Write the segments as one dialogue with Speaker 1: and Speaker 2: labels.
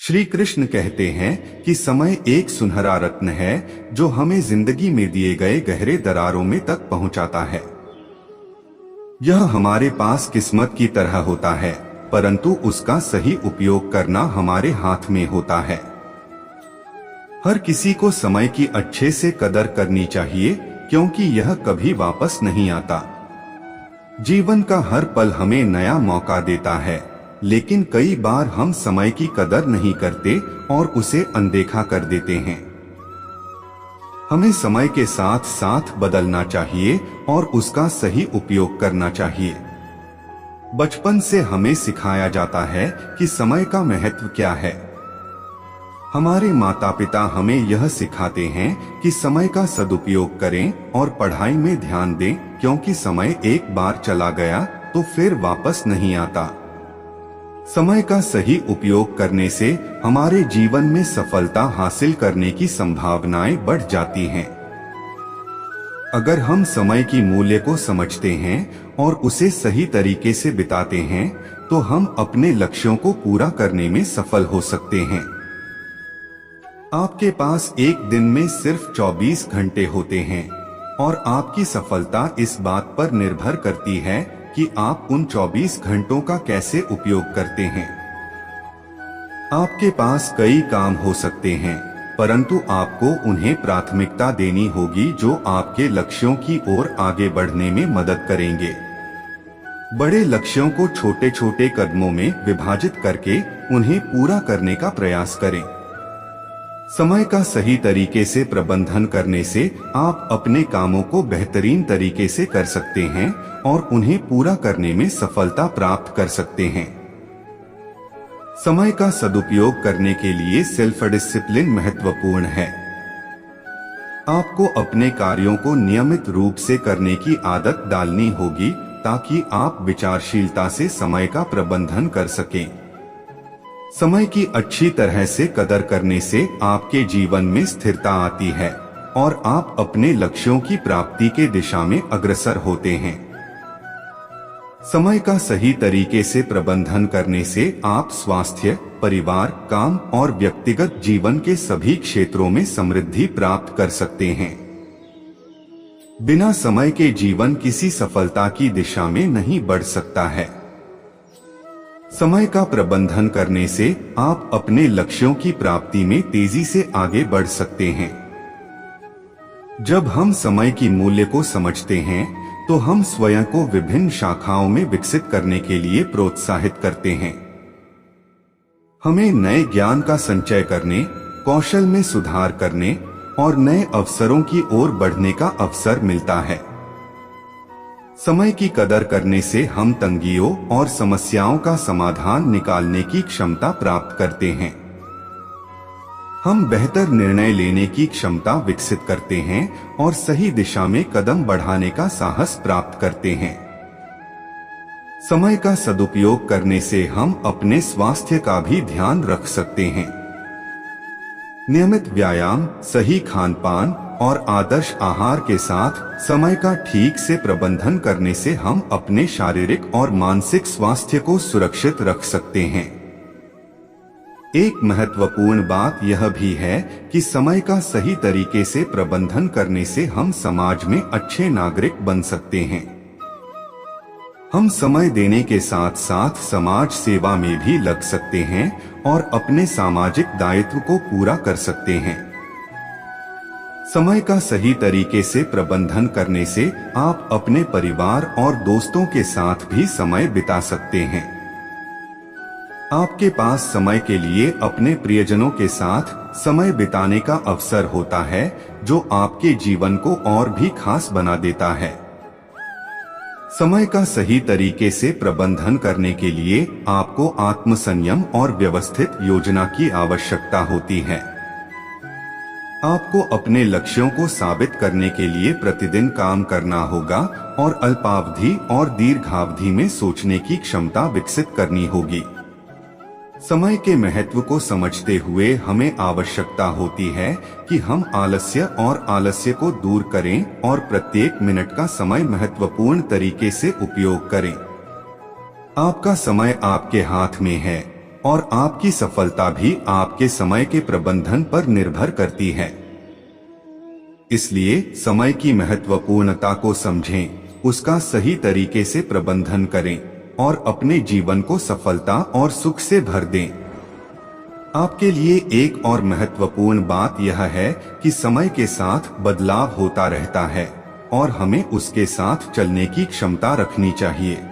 Speaker 1: श्री कृष्ण कहते हैं कि समय एक सुनहरा रत्न है जो हमें जिंदगी में दिए गए गहरे दरारों में तक पहुंचाता है। यह हमारे पास किस्मत की तरह होता है, परंतु उसका सही उपयोग करना हमारे हाथ में होता है। हर किसी को समय की अच्छे से कदर करनी चाहिए, क्योंकि यह कभी वापस नहीं आता। जीवन का हर पल हमें नया मौका देता है, लेकिन कई बार हम समय की कदर नहीं करते और उसे अनदेखा कर देते हैं। हमें समय के साथ साथ बदलना चाहिए और उसका सही उपयोग करना चाहिए। बचपन से हमें सिखाया जाता है कि समय का महत्व क्या है। हमारे माता पिता हमें यह सिखाते हैं कि समय का सदुपयोग करें और पढ़ाई में ध्यान दें, क्योंकि समय एक बार चला गया तो फिर वापस नहीं आता। समय का सही उपयोग करने से हमारे जीवन में सफलता हासिल करने की संभावनाएं बढ़ जाती हैं। अगर हम समय की मूल्य को समझते हैं और उसे सही तरीके से बिताते हैं, तो हम अपने लक्ष्यों को पूरा करने में सफल हो सकते हैं। आपके पास एक दिन में सिर्फ 24 घंटे होते हैं और आपकी सफलता इस बात पर निर्भर करती है कि आप उन 24 घंटों का कैसे उपयोग करते हैं। आपके पास कई काम हो सकते हैं, परंतु आपको उन्हें प्राथमिकता देनी होगी जो आपके लक्ष्यों की ओर आगे बढ़ने में मदद करेंगे। बड़े लक्ष्यों को छोटे छोटे कदमों में विभाजित करके उन्हें पूरा करने का प्रयास करें। समय का सही तरीके से प्रबंधन करने से आप अपने कामों को बेहतरीन तरीके से कर सकते हैं और उन्हें पूरा करने में सफलता प्राप्त कर सकते हैं। समय का सदुपयोग करने के लिए सेल्फ डिसिप्लिन महत्वपूर्ण है। आपको अपने कार्यों को नियमित रूप से करने की आदत डालनी होगी, ताकि आप विचारशीलता से समय का प्रबंधन कर सकें। समय की अच्छी तरह से कदर करने से आपके जीवन में स्थिरता आती है और आप अपने लक्ष्यों की प्राप्ति के दिशा में अग्रसर होते हैं। समय का सही तरीके से प्रबंधन करने से आप स्वास्थ्य, परिवार, काम और व्यक्तिगत जीवन के सभी क्षेत्रों में समृद्धि प्राप्त कर सकते हैं। बिना समय के जीवन किसी सफलता की दिशा में नहीं बढ़ सकता है। समय का प्रबंधन करने से आप अपने लक्ष्यों की प्राप्ति में तेजी से आगे बढ़ सकते हैं। जब हम समय की मूल्य को समझते हैं, तो हम स्वयं को विभिन्न शाखाओं में विकसित करने के लिए प्रोत्साहित करते हैं। हमें नए ज्ञान का संचय करने, कौशल में सुधार करने और नए अवसरों की ओर बढ़ने का अवसर मिलता है। समय की कदर करने से हम तंगियों और समस्याओं का समाधान निकालने की क्षमता प्राप्त करते हैं। हम बेहतर निर्णय लेने की क्षमता विकसित करते हैं और सही दिशा में कदम बढ़ाने का साहस प्राप्त करते हैं। समय का सदुपयोग करने से हम अपने स्वास्थ्य का भी ध्यान रख सकते हैं। नियमित व्यायाम, सही खान-पान और आदर्श आहार के साथ समय का ठीक से प्रबंधन करने से हम अपने शारीरिक और मानसिक स्वास्थ्य को सुरक्षित रख सकते हैं। एक महत्वपूर्ण बात यह भी है कि समय का सही तरीके से प्रबंधन करने से हम समाज में अच्छे नागरिक बन सकते हैं। हम समय देने के साथ साथ समाज सेवा में भी लग सकते हैं और अपने सामाजिक दायित्व को पूरा कर सकते हैं। समय का सही तरीके से प्रबंधन करने से आप अपने परिवार और दोस्तों के साथ भी समय बिता सकते हैं। आपके पास समय के लिए अपने प्रियजनों के साथ समय बिताने का अवसर होता है, जो आपके जीवन को और भी खास बना देता है। समय का सही तरीके से प्रबंधन करने के लिए आपको आत्मसंयम और व्यवस्थित योजना की आवश्यकता होती है। आपको अपने लक्ष्यों को साबित करने के लिए प्रतिदिन काम करना होगा और अल्पावधि और दीर्घावधि में सोचने की क्षमता विकसित करनी होगी। समय के महत्व को समझते हुए हमें आवश्यकता होती है कि हम आलस्य को दूर करें और प्रत्येक मिनट का समय महत्वपूर्ण तरीके से उपयोग करें। आपका समय आपके हाथ में है, और आपकी सफलता भी आपके समय के प्रबंधन पर निर्भर करती है। इसलिए समय की महत्वपूर्णता को समझें, उसका सही तरीके से प्रबंधन करें और अपने जीवन को सफलता और सुख से भर दें। आपके लिए एक और महत्वपूर्ण बात यह है कि समय के साथ बदलाव होता रहता है और हमें उसके साथ चलने की क्षमता रखनी चाहिए।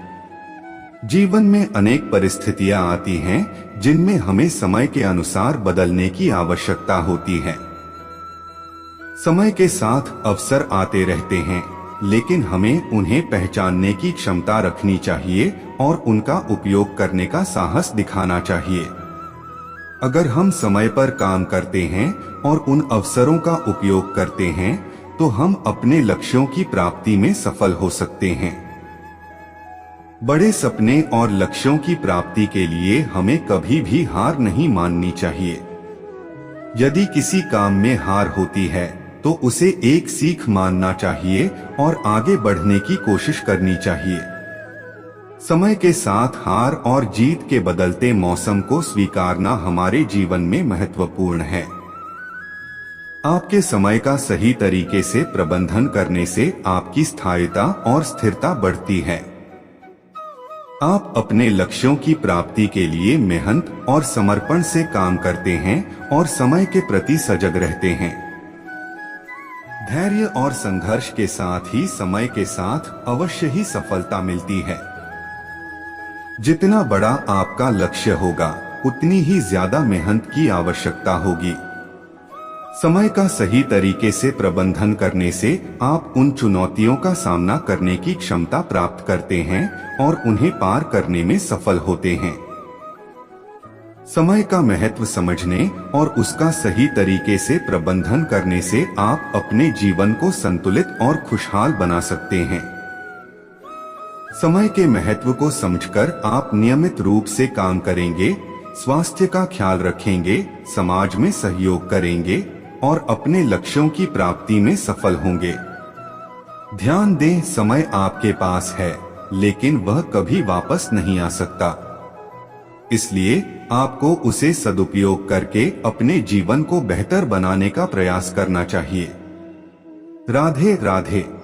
Speaker 1: जीवन में अनेक परिस्थितियां आती हैं जिनमें हमें समय के अनुसार बदलने की आवश्यकता होती है। समय के साथ अवसर आते रहते हैं, लेकिन हमें उन्हें पहचानने की क्षमता रखनी चाहिए और उनका उपयोग करने का साहस दिखाना चाहिए। अगर हम समय पर काम करते हैं और उन अवसरों का उपयोग करते हैं, तो हम अपने लक्ष्यों की प्राप्ति में सफल हो सकते हैं। बड़े सपने और लक्ष्यों की प्राप्ति के लिए हमें कभी भी हार नहीं माननी चाहिए। यदि किसी काम में हार होती है, तो उसे एक सीख मानना चाहिए और आगे बढ़ने की कोशिश करनी चाहिए। समय के साथ हार और जीत के बदलते मौसम को स्वीकारना हमारे जीवन में महत्वपूर्ण है। आपके समय का सही तरीके से प्रबंधन करने से आपकी स्थायिता और स्थिरता बढ़ती है। आप अपने लक्ष्यों की प्राप्ति के लिए मेहनत और समर्पण से काम करते हैं और समय के प्रति सजग रहते हैं। धैर्य और संघर्ष के साथ ही समय के साथ अवश्य ही सफलता मिलती है। जितना बड़ा आपका लक्ष्य होगा, उतनी ही ज्यादा मेहनत की आवश्यकता होगी। समय का सही तरीके से प्रबंधन करने से आप उन चुनौतियों का सामना करने की क्षमता प्राप्त करते हैं और उन्हें पार करने में सफल होते हैं। समय का महत्व समझने और उसका सही तरीके से प्रबंधन करने से आप अपने जीवन को संतुलित और खुशहाल बना सकते हैं। समय के महत्व को समझकर आप नियमित रूप से काम करेंगे, स्वास्थ्य का ख्याल रखेंगे, समाज में सहयोग करेंगे और अपने लक्ष्यों की प्राप्ति में सफल होंगे। ध्यान दें, समय आपके पास है, लेकिन वह कभी वापस नहीं आ सकता। इसलिए आपको उसे सदुपयोग करके अपने जीवन को बेहतर बनाने का प्रयास करना चाहिए। राधे राधे।